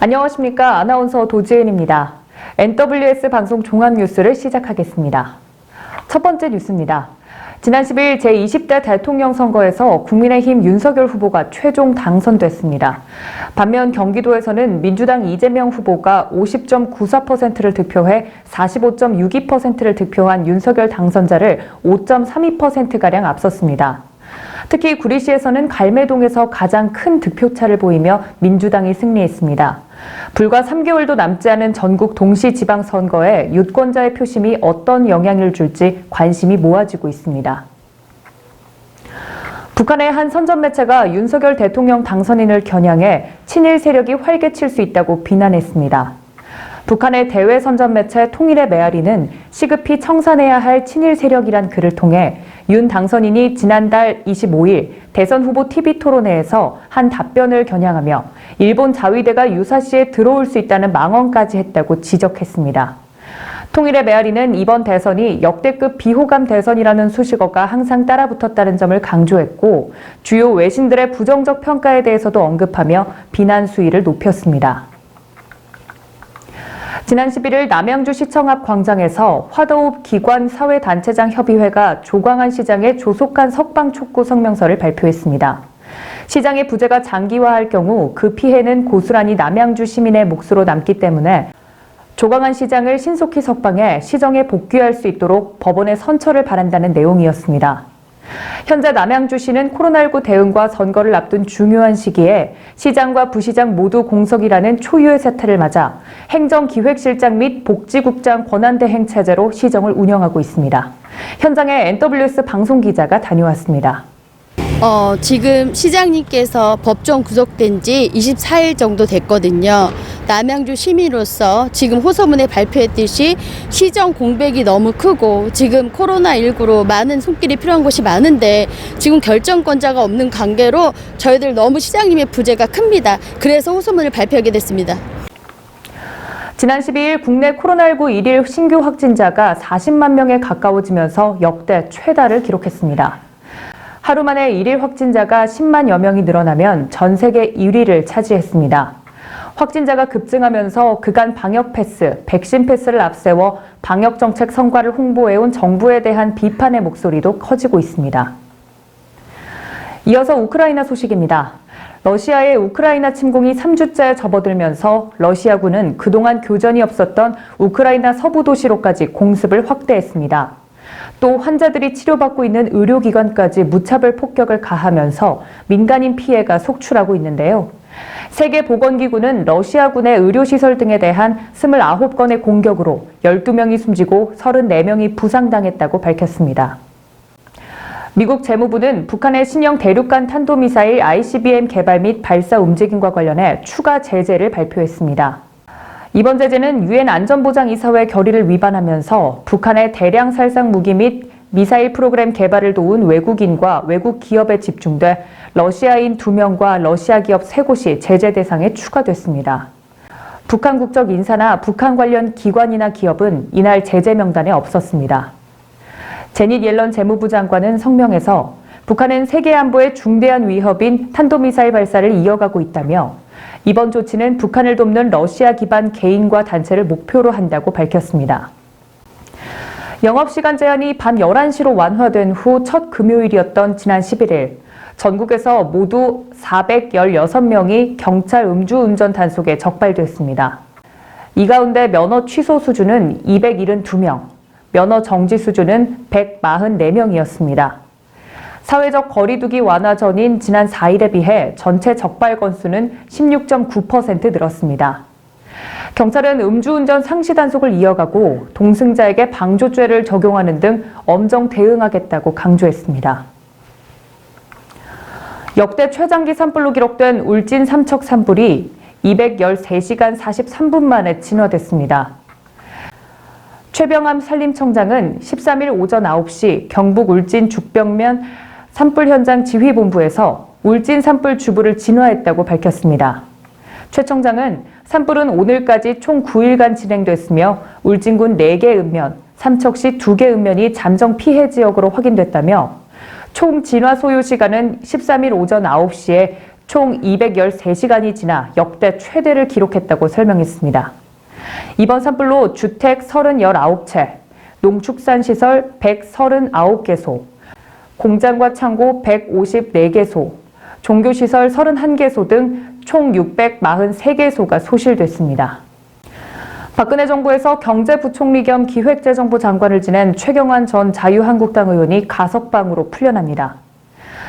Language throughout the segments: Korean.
안녕하십니까. 아나운서 도지은입니다. NWS 방송 종합뉴스를 시작하겠습니다. 첫 번째 뉴스입니다. 지난 10일 제20대 대통령 선거에서 국민의힘 윤석열 후보가 최종 당선됐습니다. 반면 경기도에서는 민주당 이재명 후보가 50.94%를 득표해 45.62%를 득표한 윤석열 당선자를 5.32%가량 앞섰습니다. 특히 구리시에서는 갈매동에서 가장 큰 득표차를 보이며 민주당이 승리했습니다. 불과 3개월도 남지 않은 전국 동시지방선거에 유권자의 표심이 어떤 영향을 줄지 관심이 모아지고 있습니다. 북한의 한 선전 매체가 윤석열 대통령 당선인을 겨냥해 친일 세력이 활개칠 수 있다고 비난했습니다. 북한의 대외 선전 매체 통일의 메아리는 시급히 청산해야 할 친일 세력이란 글을 통해 윤 당선인이 지난달 25일 대선 후보 TV 토론회에서 한 답변을 겨냥하며 일본 자위대가 유사시에 들어올 수 있다는 망언까지 했다고 지적했습니다. 통일의 메아리는 이번 대선이 역대급 비호감 대선이라는 수식어가 항상 따라붙었다는 점을 강조했고 주요 외신들의 부정적 평가에 대해서도 언급하며 비난 수위를 높였습니다. 지난 11일 남양주시청 앞 광장에서 화도읍 기관사회단체장 협의회가 조광안 시장의 조속한 석방촉구 성명서를 발표했습니다. 시장의 부재가 장기화할 경우 그 피해는 고스란히 남양주 시민의 몫으로 남기 때문에 조광안 시장을 신속히 석방해 시정에 복귀할 수 있도록 법원의 선처를 바란다는 내용이었습니다. 현재 남양주시는 코로나19 대응과 선거를 앞둔 중요한 시기에 시장과 부시장 모두 공석이라는 초유의 사태를 맞아 행정기획실장 및 복지국장 권한대행 체제로 시정을 운영하고 있습니다. 현장에 NWS 방송기자가 다녀왔습니다. 지금 시장님께서 법정 구속된 지 24일 정도 됐거든요. 남양주 시민으로서 지금 호소문에 발표했듯이 시정 공백이 너무 크고 지금 코로나19로 많은 손길이 필요한 곳이 많은데 지금 결정권자가 없는 관계로 저희들 너무 시장님의 부재가 큽니다. 그래서 호소문을 발표하게 됐습니다. 지난 12일 국내 코로나19 일일 신규 확진자가 40만 명에 가까워지면서 역대 최다를 기록했습니다. 하루 만에 일일 확진자가 10만여 명이 늘어나면 전 세계 1위를 차지했습니다. 확진자가 급증하면서 그간 방역 패스, 백신 패스를 앞세워 방역 정책 성과를 홍보해온 정부에 대한 비판의 목소리도 커지고 있습니다. 이어서 우크라이나 소식입니다. 러시아의 우크라이나 침공이 3주째에 접어들면서 러시아군은 그동안 교전이 없었던 우크라이나 서부 도시로까지 공습을 확대했습니다. 또 환자들이 치료받고 있는 의료기관까지 무차별 폭격을 가하면서 민간인 피해가 속출하고 있는데요. 세계보건기구는 러시아군의 의료시설 등에 대한 29건의 공격으로 12명이 숨지고 34명이 부상당했다고 밝혔습니다. 미국 재무부는 북한의 신형 대륙간 탄도미사일 ICBM 개발 및 발사 움직임과 관련해 추가 제재를 발표했습니다. 이번 제재는 유엔 안전보장이사회 결의를 위반하면서 북한의 대량 살상 무기 및 미사일 프로그램 개발을 도운 외국인과 외국 기업에 집중돼 러시아인 2명과 러시아 기업 3곳이 제재 대상에 추가됐습니다. 북한 국적 인사나 북한 관련 기관이나 기업은 이날 제재 명단에 없었습니다. 제닛 옐런 재무부 장관은 성명에서 북한은 세계 안보의 중대한 위협인 탄도미사일 발사를 이어가고 있다며 이번 조치는 북한을 돕는 러시아 기반 개인과 단체를 목표로 한다고 밝혔습니다. 영업시간 제한이 밤 11시로 완화된 후 첫 금요일이었던 지난 11일, 전국에서 모두 416명이 경찰 음주운전 단속에 적발됐습니다. 이 가운데 면허 취소 수준은 272명, 면허 정지 수준은 144명이었습니다. 사회적 거리두기 완화 전인 지난 4일에 비해 전체 적발 건수는 16.9% 늘었습니다. 경찰은 음주운전 상시 단속을 이어가고 동승자에게 방조죄를 적용하는 등 엄정 대응하겠다고 강조했습니다. 역대 최장기 산불로 기록된 울진 삼척 산불이 213시간 43분 만에 진화됐습니다. 최병암 산림청장은 13일 오전 9시 경북 울진 죽병면 산불 현장 지휘본부에서 울진 산불 주부를 진화했다고 밝혔습니다. 최 청장은 산불은 오늘까지 총 9일간 진행됐으며 울진군 4개 읍면, 삼척시 2개 읍면이 잠정 피해 지역으로 확인됐다며 총 진화 소요 시간은 13일 오전 9시에 총 213시간이 지나 역대 최대를 기록했다고 설명했습니다. 이번 산불로 주택 39채, 농축산시설 139개소, 공장과 창고 154개소, 종교시설 31개소 등 총 643개소가 소실됐습니다. 박근혜 정부에서 경제부총리 겸 기획재정부 장관을 지낸 최경환 전 자유한국당 의원이 가석방으로 풀려납니다.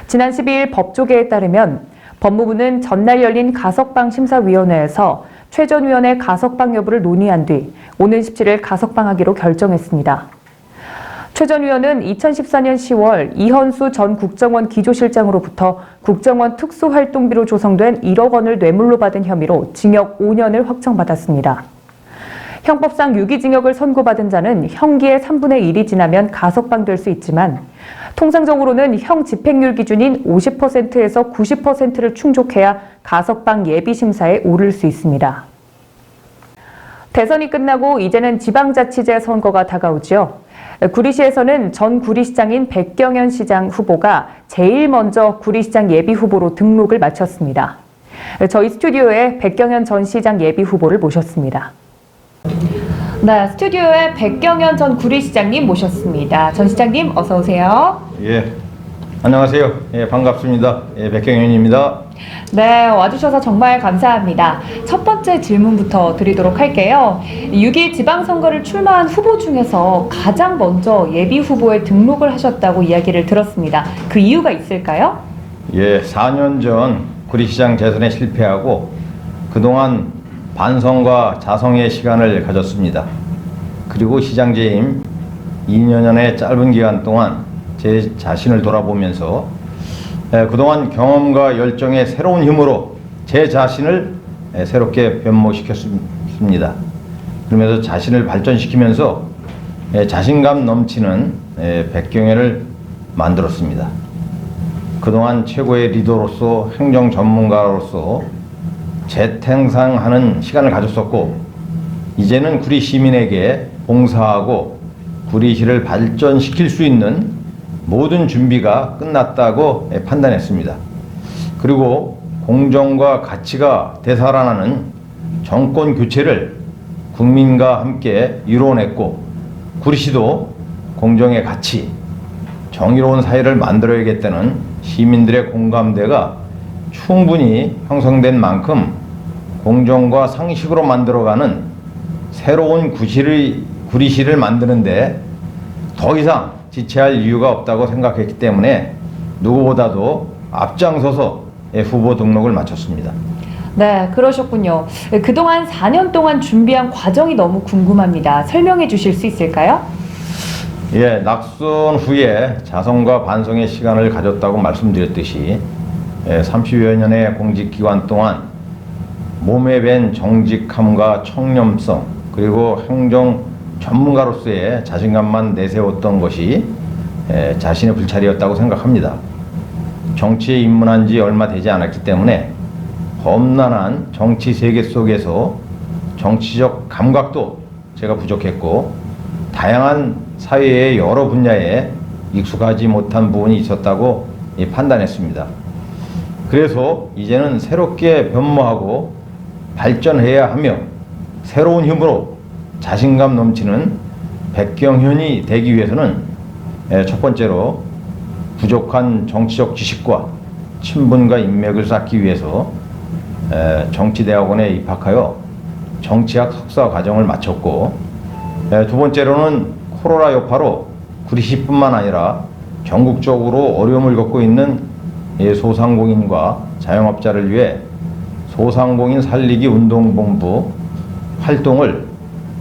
지난 12일 법조계에 따르면 법무부는 전날 열린 가석방 심사위원회에서 최 전 의원의 가석방 여부를 논의한 뒤 오는 17일 가석방하기로 결정했습니다. 최 전 의원은 2014년 10월 이현수 전 국정원 기조실장으로부터 국정원 특수활동비로 조성된 1억 원을 뇌물로 받은 혐의로 징역 5년을 확정받았습니다. 형법상 유기징역을 선고받은 자는 형기의 3분의 1이 지나면 가석방될 수 있지만 통상적으로는 형 집행률 기준인 50%에서 90%를 충족해야 가석방 예비심사에 오를 수 있습니다. 대선이 끝나고 이제는 지방자치제 선거가 다가오죠. 구리시에서는 전 구리시장인 백경현 시장 후보가 제일 먼저 구리시장 예비후보로 등록을 마쳤습니다. 저희 스튜디오에 백경현 전 시장 예비후보를 모셨습니다. 네, 스튜디오에 백경현 전 구리시장님 모셨습니다. 전 시장님 어서 오세요. 예, 안녕하세요. 예, 반갑습니다. 예, 백경현입니다. 네, 와주셔서 정말 감사합니다. 첫 번째 질문부터 드리도록 할게요. 6일 지방선거를 출마한 후보 중에서 가장 먼저 예비후보에 등록을 하셨다고 이야기를 들었습니다. 그 이유가 있을까요? 예, 4년 전 구리시장 재선에 실패하고 그동안 반성과 자성의 시간을 가졌습니다. 그리고 시장 재임 2년여의 짧은 기간 동안 제 자신을 돌아보면서 그동안 경험과 열정의 새로운 힘으로 제 자신을 새롭게 변모시켰습니다. 그러면서 자신을 발전시키면서 자신감 넘치는 백경현을 만들었습니다. 그동안 최고의 리더로서 행정 전문가로서 재탕상하는 시간을 가졌었고 이제는 구리 시민에게 봉사하고 구리시를 발전시킬 수 있는 모든 준비가 끝났다고 판단했습니다. 그리고 공정과 가치가 되살아나는 정권 교체를 국민과 함께 이뤄냈고 구리시도 공정의 가치, 정의로운 사회를 만들어야겠다는 시민들의 공감대가 충분히 형성된 만큼 공정과 상식으로 만들어가는 새로운 구리시를 만드는데 더 이상 지체할 이유가 없다고 생각했기 때문에 누구보다도 앞장서서 후보 등록을 마쳤습니다. 네, 그러셨군요. 그동안 4년 동안 준비한 과정이 너무 궁금합니다. 설명해 주실 수 있을까요? 예, 낙선 후에 자성과 반성의 시간을 가졌다고 말씀드렸듯이 30여 년의 공직기관 동안 몸에 밴 정직함과 청렴성 그리고 행정 전문가로서의 자신감만 내세웠던 것이 자신의 불찰이었다고 생각합니다. 정치에 입문한 지 얼마 되지 않았기 때문에 험난한 정치 세계 속에서 정치적 감각도 제가 부족했고 다양한 사회의 여러 분야에 익숙하지 못한 부분이 있었다고 판단했습니다. 그래서 이제는 새롭게 변모하고 발전해야 하며 새로운 힘으로 자신감 넘치는 백경현이 되기 위해서는 첫 번째로 부족한 정치적 지식과 친분과 인맥을 쌓기 위해서 정치대학원에 입학하여 정치학 석사 과정을 마쳤고 두 번째로는 코로나 여파로 구리시뿐만 아니라 전국적으로 어려움을 겪고 있는 소상공인과 자영업자를 위해 소상공인 살리기 운동본부 활동을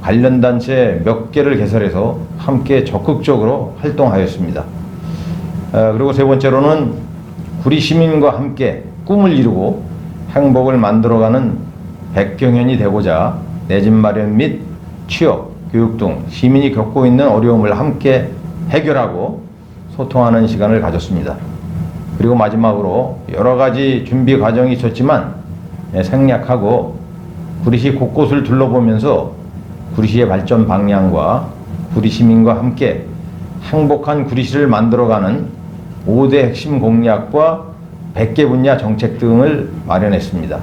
관련 단체 몇 개를 개설해서 함께 적극적으로 활동하였습니다. 그리고 세 번째로는 구리 시민과 함께 꿈을 이루고 행복을 만들어가는 백경현이 되고자 내 집 마련 및 취업, 교육 등 시민이 겪고 있는 어려움을 함께 해결하고 소통하는 시간을 가졌습니다. 그리고 마지막으로 여러 가지 준비 과정이 있었지만 생략하고 구리시 곳곳을 둘러보면서 구리시의 발전 방향과 구리 시민과 함께 행복한 구리시를 만들어가는 5대 핵심 공약과 100개 분야 정책 등을 마련했습니다.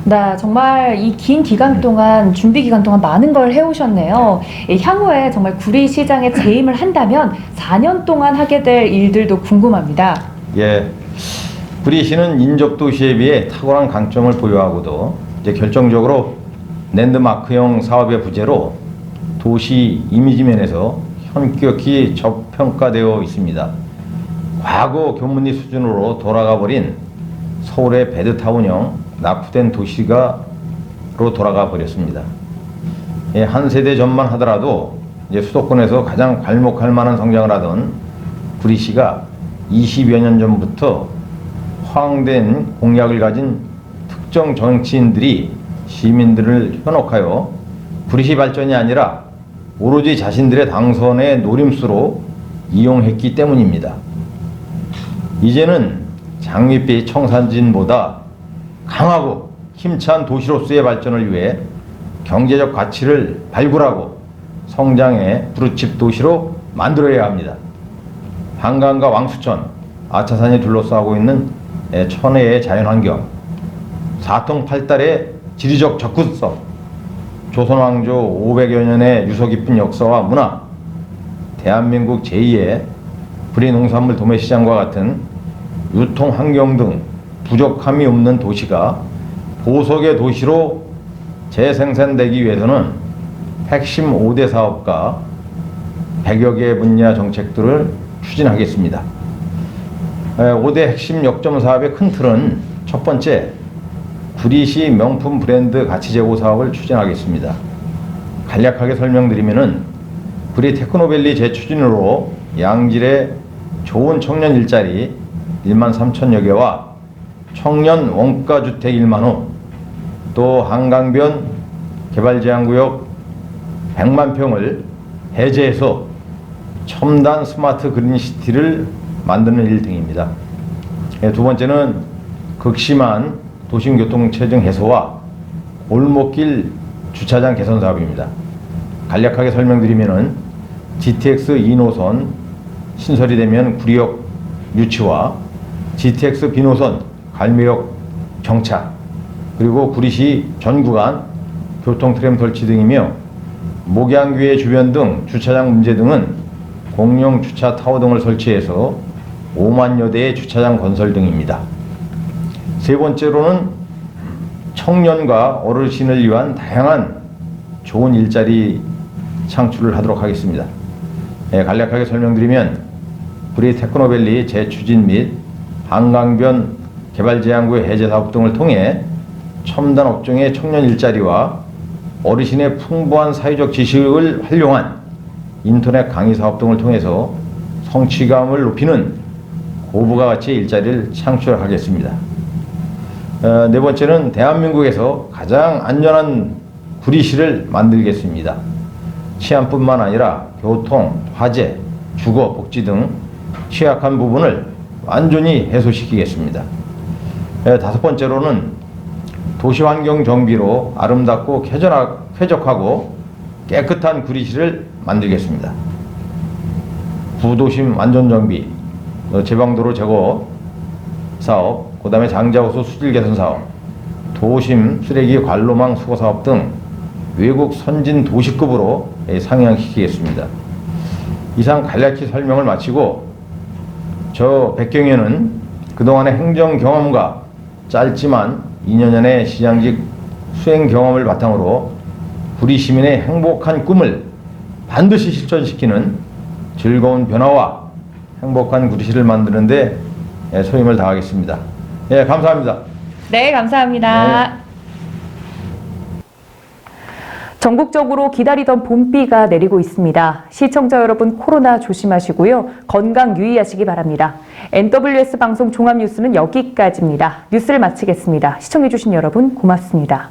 네, 정말 이 긴 기간 동안, 준비 기간 동안 많은 걸 해오셨네요. 향후에 정말 구리시장에 재임을 한다면 4년 동안 하게 될 일들도 궁금합니다. 예, 구리시는 인접도시에 비해 탁월한 강점을 보유하고도 이제 결정적으로 랜드마크형 사업의 부재로 도시 이미지 면에서 현격히 저평가되어 있습니다. 과거 교문리 수준으로 돌아가 버린 서울의 베드타운형 낙후된 도시가로 돌아가 버렸습니다. 예, 한 세대 전만 하더라도 이제 수도권에서 가장 괄목할 만한 성장을 하던 구리시가 20여 년 전부터 허황된 공약을 가진 특정 정치인들이 시민들을 현혹하여 구리시 발전이 아니라 오로지 자신들의 당선의 노림수로 이용했기 때문입니다. 이제는 장밋빛 청산진보다 강하고 힘찬 도시로서의 발전을 위해 경제적 가치를 발굴하고 성장의 브루칩 도시로 만들어야 합니다. 한강과 왕수천, 아차산이 둘러싸고 있는 천혜의 자연환경, 사통팔달의 지리적 접근성, 조선왕조 500여 년의 유서 깊은 역사와 문화, 대한민국 제2의 구리농산물 도매시장과 같은 유통환경 등 부족함이 없는 도시가 보석의 도시로 재생산되기 위해서는 핵심 5대 사업과 100여 개 분야 정책들을 추진하겠습니다. 5대 핵심 역점 사업의 큰 틀은 첫 번째, 구리시 명품 브랜드 가치 제고 사업을 추진하겠습니다. 간략하게 설명드리면은 구리 테크노밸리 재추진으로 양질의 좋은 청년 일자리 1만 3천여 개와 청년 원가주택 1만 호, 또 한강변 개발제한구역 100만 평을 해제해서 첨단 스마트 그린시티를 만드는 일 등입니다. 두 번째는 극심한 도심교통체증 해소와 골목길 주차장 개선 사업입니다. 간략하게 설명드리면은 GTX 2노선 신설이 되면 구리역 유치와 GTX B노선 갈매역 정차, 그리고 구리시 전 구간 교통 트램 설치 등이며 목양교회 주변 등 주차장 문제 등은 공용 주차 타워 등을 설치해서 5만여 대의 주차장 건설 등입니다. 세 번째로는 청년과 어르신을 위한 다양한 좋은 일자리 창출을 하도록 하겠습니다. 간략하게 설명드리면 구리 테크노밸리 재추진 및 한강변 개발제한구의 해제 사업 등을 통해 첨단 업종의 청년 일자리와 어르신의 풍부한 사회적 지식을 활용한 인터넷 강의 사업 등을 통해서 성취감을 높이는 고부가 가치의 일자리를 창출하겠습니다. 네 번째는 대한민국에서 가장 안전한 구리시를 만들겠습니다. 치안뿐만 아니라 교통, 화재, 주거, 복지 등 취약한 부분을 완전히 해소시키겠습니다. 다섯 번째로는 도시환경 정비로 아름답고 쾌적하고 깨끗한 구리시를 만들겠습니다. 구도심 완전 정비, 제방도로 제거 사업, 그 다음에 장자호수 수질 개선 사업, 도심 쓰레기 관로망 수거 사업 등 외국 선진 도시급으로 상향시키겠습니다. 이상 간략히 설명을 마치고 저 백경현은 그동안의 행정 경험과 짧지만 2년여의 시장직 수행 경험을 바탕으로 구리 시민의 행복한 꿈을 반드시 실천시키는 즐거운 변화와 행복한 구리시를 만드는 데 소임을 다하겠습니다. 예, 감사합니다. 네, 감사합니다. 전국적으로 기다리던 봄비가 내리고 있습니다. 시청자 여러분 코로나 조심하시고요. 건강 유의하시기 바랍니다. NWS 방송 종합뉴스는 여기까지입니다. 뉴스를 마치겠습니다. 시청해주신 여러분 고맙습니다.